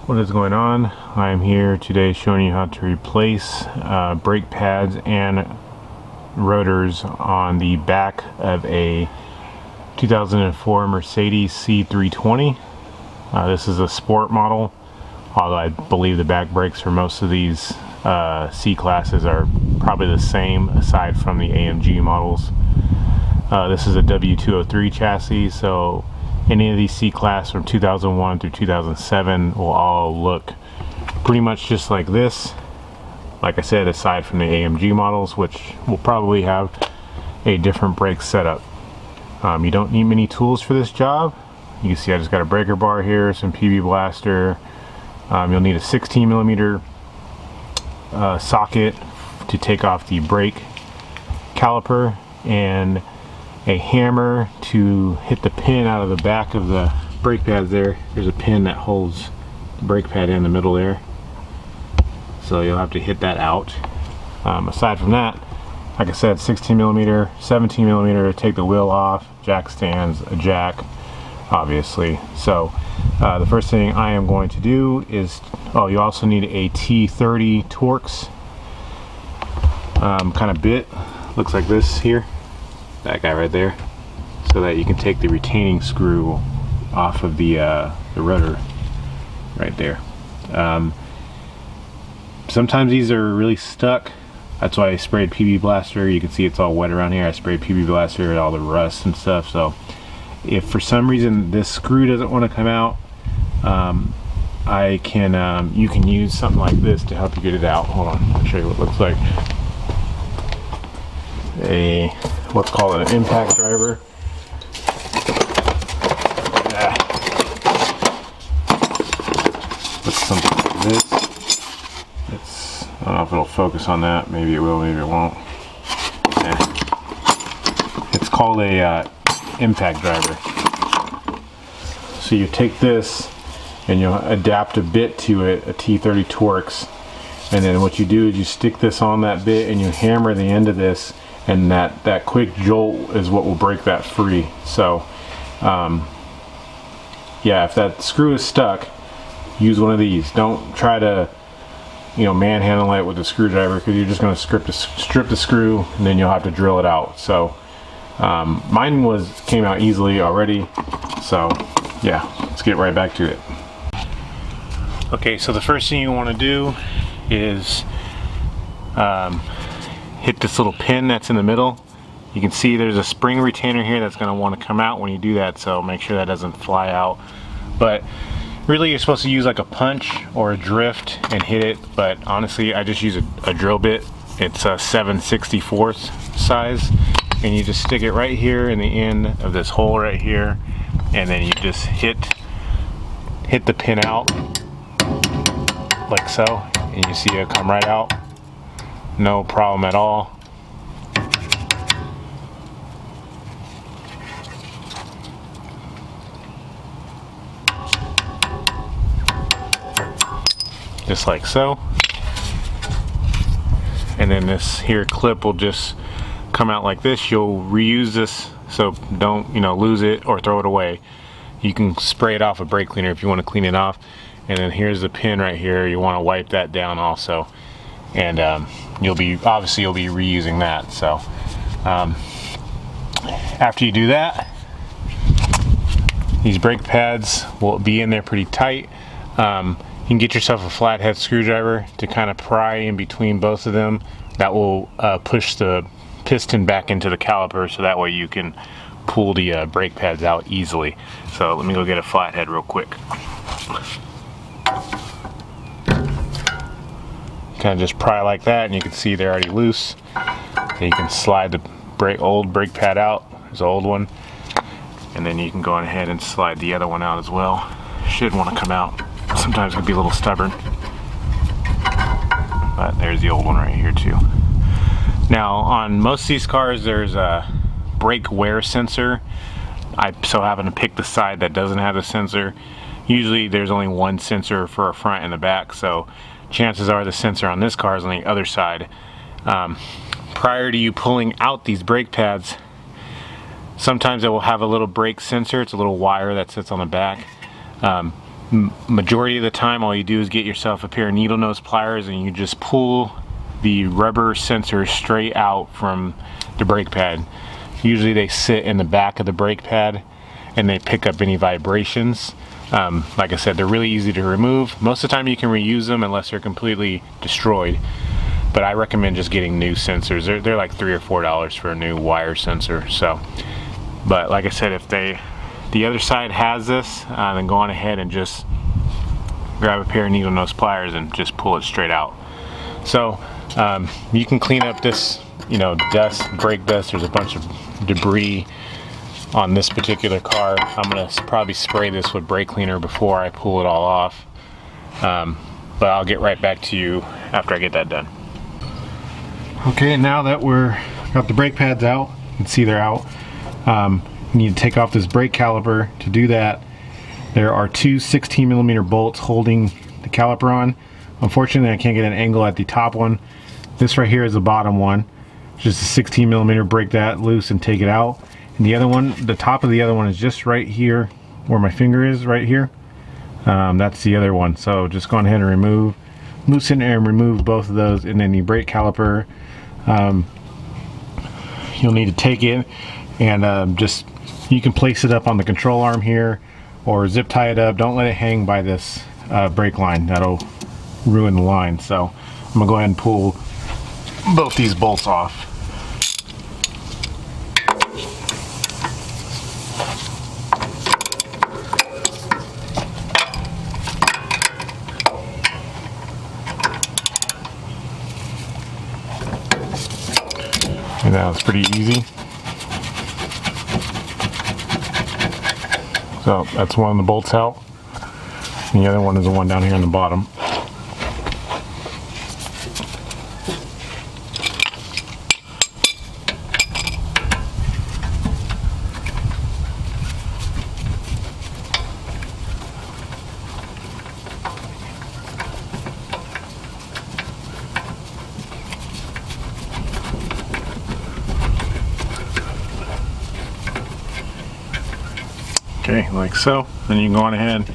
What is going on? I'm here today showing you how to replace brake pads and rotors on the back of a 2004 Mercedes C320. This is a sport model, although I believe the back brakes for most of these C classes are probably the same aside from the AMG models. This is a W203 chassis, so any of these C class from 2001 through 2007 will all look pretty much just like this. Like I said, aside from the AMG models, which will probably have a different brake setup. You don't need many tools for this job. You can see I just got a breaker bar here, some PB blaster. You'll need a 16 millimeter socket to take off the brake caliper, and a hammer to hit the pin out of the back of the brake pads there. There's a pin that holds the brake pad in the middle there, so you'll have to hit that out. Aside from that, like I said, 16 millimeter, 17 millimeter to take the wheel off, jack stands, a jack, obviously. So the first thing I am going to do is, you also need a T30 Torx kind of bit. Looks like this here. That guy right there, so that you can take the retaining screw off of the rotor right there. Sometimes these are really stuck. That's why I sprayed PB blaster. You can see it's all wet around here. I sprayed PB blaster and all the rust and stuff. So if for some reason this screw doesn't want to come out, you can use something like this to help you get it out. Hold on, I'll show you what it looks like. What's called an impact driver. Looks something like this. I don't know if it'll focus on that. Maybe it will, maybe it won't. It's called a impact driver. So you take this and you'll adapt a bit to it, a T30 Torx, and then what you do is you stick this on that bit and you hammer the end of this, and that quick jolt is what will break that free. So yeah, if that screw is stuck, use one of these. Don't try to manhandle it with a screwdriver, because you're just going to strip the screw and then you'll have to drill it out. So mine came out easily already. So yeah, let's get right back to it. Okay, so the first thing you want to do is hit this little pin that's in the middle. You can see there's a spring retainer here that's going to want to come out when you do that, so make sure that doesn't fly out. But really you're supposed to use like a punch or a drift and hit it, but honestly I just use a drill bit. It's a 7/64 size, and you just stick it right here in the end of this hole right here, and then you just hit the pin out like so, and you see it come right out. No problem at all. Just like so. And then this here clip will just come out like this. You'll reuse this, so don't lose it or throw it away. You can spray it off with brake cleaner if you want to clean it off. And then here's the pin right here. You want to wipe that down also. And you'll be reusing that. So after you do that, these brake pads will be in there pretty tight. You can get yourself a flathead screwdriver to kind of pry in between both of them. That will push the piston back into the caliper, so that way you can pull the brake pads out easily. So let me go get a flathead real quick. Kind of just pry like that, and you can see they're already loose. And you can slide the old brake pad out. There's an old one, and then you can go ahead and slide the other one out as well. Should want to come out. Sometimes it can be a little stubborn, but there's the old one right here too. Now on most of these cars there's a brake wear sensor. I so happen to pick the side that doesn't have the sensor. Usually there's only one sensor for a front and the back, so chances are the sensor on this car is on the other side. Prior to you pulling out these brake pads, sometimes it will have a little brake sensor. It's a little wire that sits on the back. Majority of the time, all you do is get yourself a pair of needle nose pliers and you just pull the rubber sensor straight out from the brake pad. Usually they sit in the back of the brake pad and they pick up any vibrations. Like I said, they're really easy to remove. Most of the time you can reuse them unless they're completely destroyed. But I recommend just getting new sensors. They're like $3 or $4 for a new wire sensor. So, but like I said, if the other side has this, then go on ahead and just grab a pair of needle nose pliers and just pull it straight out. So you can clean up this, dust, brake dust. There's a bunch of debris on this particular car. I'm gonna probably spray this with brake cleaner before I pull it all off. But I'll get right back to you after I get that done. Okay, now that we're got the brake pads out, you can see they're out. You need to take off this brake caliper. To do that, there are two 16mm bolts holding the caliper on. Unfortunately, I can't get an angle at the top one. This right here is the bottom one. Just a 16mm, break that loose and take it out. And the other one, the top of the other one is just right here where my finger is, right here. That's the other one. So just go ahead and loosen and remove both of those. And then the brake caliper, you'll need to take it and you can place it up on the control arm here or zip tie it up. Don't let it hang by this brake line. That'll ruin the line. So I'm gonna go ahead and pull both these bolts off. And that was pretty easy. So that's one of the bolts out. And the other one is the one down here on the bottom. Okay, like so. Then you can go on ahead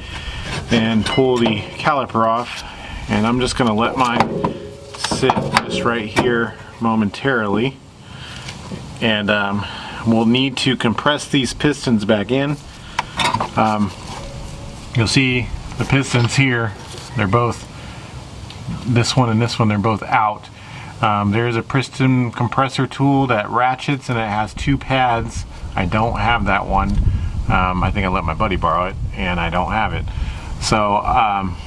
and pull the caliper off. And I'm just gonna let mine sit just right here momentarily. And we'll need to compress these pistons back in. You'll see the pistons here, they're both, this one and this one, they're both out. There's a piston compressor tool that ratchets and it has two pads. I don't have that one. I think I let my buddy borrow it and I don't have it. So I'm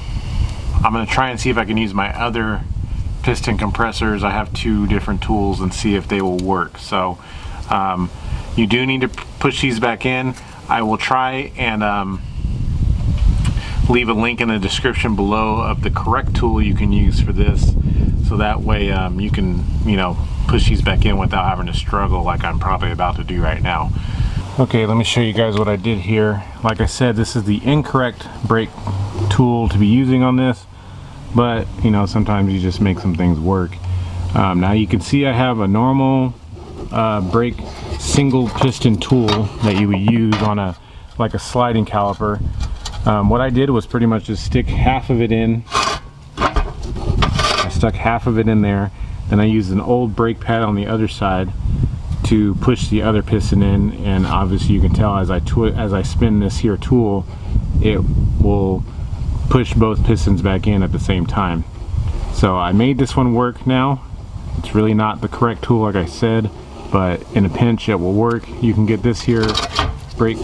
going to try and see if I can use my other piston compressors. I have two different tools and see if they will work. So you do need to push these back in. I will try and leave a link in the description below of the correct tool you can use for this, so that way you can push these back in without having to struggle like I'm probably about to do right now. Okay, let me show you guys what I did here. Like I said, this is the incorrect brake tool to be using on this, but sometimes you just make some things work. Now you can see I have a normal brake single piston tool that you would use on like a sliding caliper. What I did was pretty much just stick half of it in. I stuck half of it in there, then I used an old brake pad on the other side to push the other piston in, and obviously you can tell as I spin this here tool, it will push both pistons back in at the same time. So I made this one work now. It's really not the correct tool like I said, but in a pinch it will work. You can get this here brake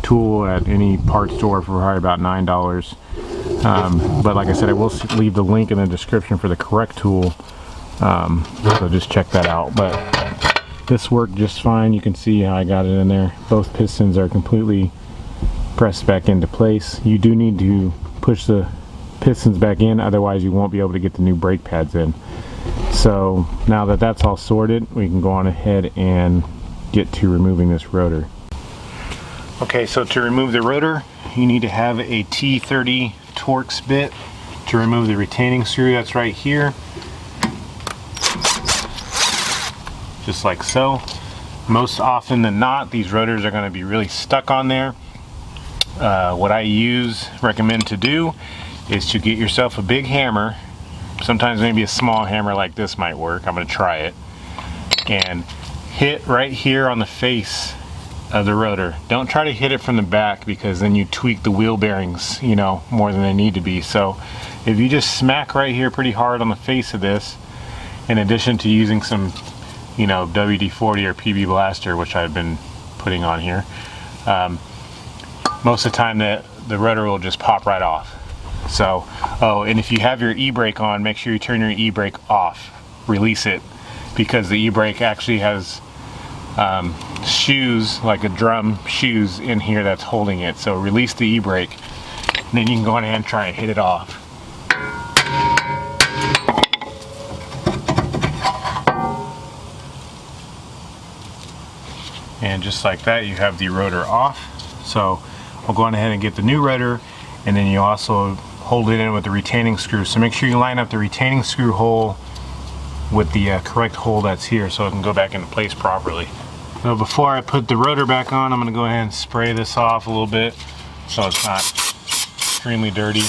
tool at any parts store for probably about $9. But like I said, I will leave the link in the description for the correct tool, so just check that out. But this worked just fine. You can see how I got it in there. Both pistons are completely pressed back into place. You do need to push the pistons back in, otherwise you won't be able to get the new brake pads in. So now that that's all sorted, we can go on ahead and get to removing this rotor. Okay, so to remove the rotor, you need to have a T30 Torx bit to remove the retaining screw that's right here. Just like so. Most often than not, these rotors are going to be really stuck on there. what I recommend to do is to get yourself a big hammer. Sometimes maybe a small hammer like this might work. I'm going to try it. And hit right here on the face of the rotor. Don't try to hit it from the back, because then you tweak the wheel bearings, you know, more than they need to be. So if you just smack right here pretty hard on the face of this, in addition to using some, you know, WD-40 or PB Blaster, which I've been putting on here, most of the time the rotor will just pop right off. So, oh, and if you have your e-brake on, make sure you turn your e-brake off. Release it, because the e-brake actually has shoes, like a drum shoes in here that's holding it. So release the e-brake, and then you can go ahead and try and hit it off. And just like that, you have the rotor off. So I'll go on ahead and get the new rotor, and then you also hold it in with the retaining screw. So make sure you line up the retaining screw hole with the correct hole that's here, so it can go back into place properly. So before I put the rotor back on, I'm going to go ahead and spray this off a little bit so it's not extremely dirty.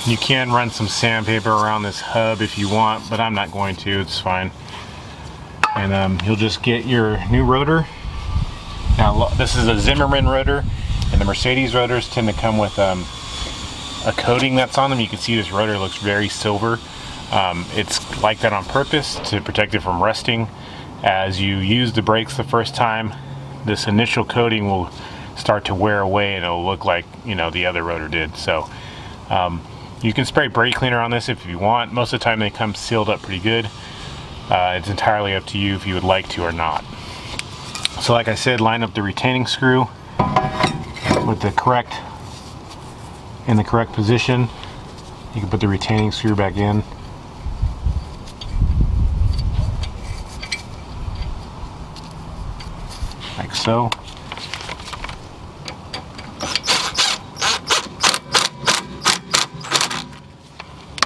You can run some sandpaper around this hub if you want, but I'm not going to, it's fine. And you'll just get your new rotor. Now this is a Zimmerman rotor, and the Mercedes rotors tend to come with a coating that's on them. You can see this rotor looks very silver. It's like that on purpose to protect it from rusting. As you use the brakes the first time, this initial coating will start to wear away, and it'll look like, you know, the other rotor did. So you can spray brake cleaner on this if you want. Most of the time they come sealed up pretty good. It's entirely up to you if you would like to or not. So like I said, line up the retaining screw with the correct position. You can put the retaining screw back in. Like so.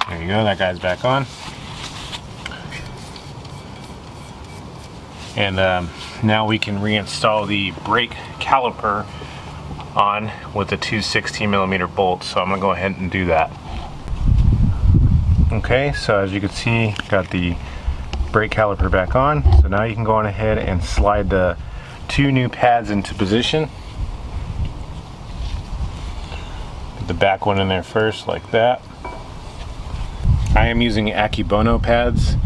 There you go, that guy's back on. And now we can reinstall the brake caliper on with the two 16mm bolts. So I'm going to go ahead and do that. Okay, so as you can see, got the brake caliper back on. So now you can go on ahead and slide the two new pads into position. Put the back one in there first, like that. I am using Akibono pads.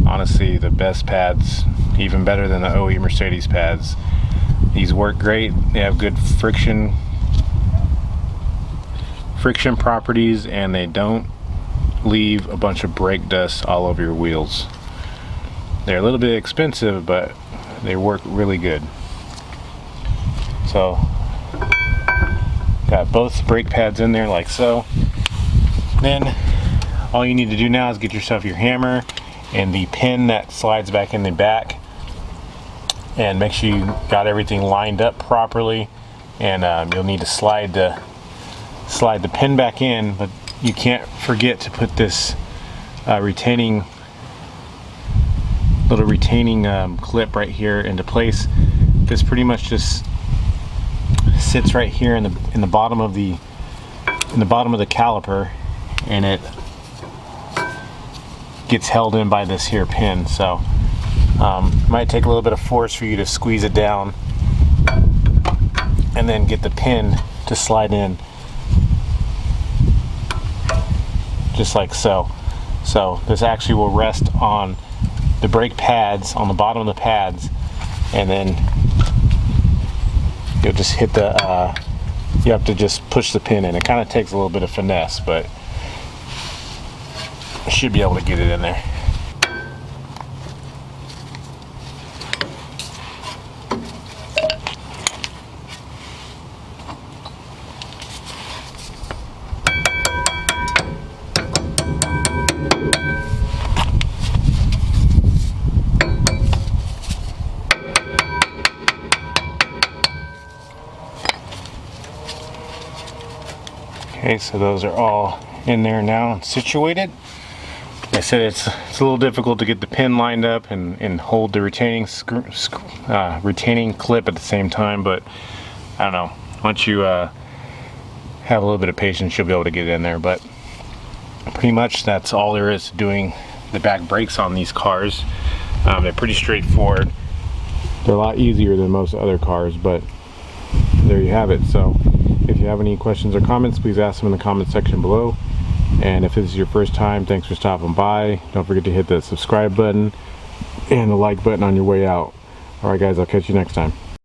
Honestly, the best pads, even better than the OE Mercedes pads. These work great. They have good friction properties, and they don't leave a bunch of brake dust all over your wheels. They're a little bit expensive, but they work really good. So got both brake pads in there like so. Then all you need to do now is get yourself your hammer and the pin that slides back in the back, and make sure you got everything lined up properly. And you'll need to slide the pin back in, but you can't forget to put this little retaining clip right here into place. This pretty much just sits right here in the bottom of the caliper, and it gets held in by this here pin. So it might take a little bit of force for you to squeeze it down and then get the pin to slide in, just like so. So this actually will rest on the brake pads, on the bottom of the pads, and then you'll just hit the you have to just push the pin in. It kind of takes a little bit of finesse, but I should be able to get it in there. Okay, so those are all in there now and situated. I said it's a little difficult to get the pin lined up and hold the retaining retaining clip at the same time, but I don't know. Once you have a little bit of patience, you'll be able to get it in there. But pretty much that's all there is to doing the back brakes on these cars. They're pretty straightforward. They're a lot easier than most other cars, but there you have it. So if you have any questions or comments, please ask them in the comment section below. And if this is your first time, thanks for stopping by. Don't forget to hit the subscribe button and the like button on your way out. Alright guys, I'll catch you next time.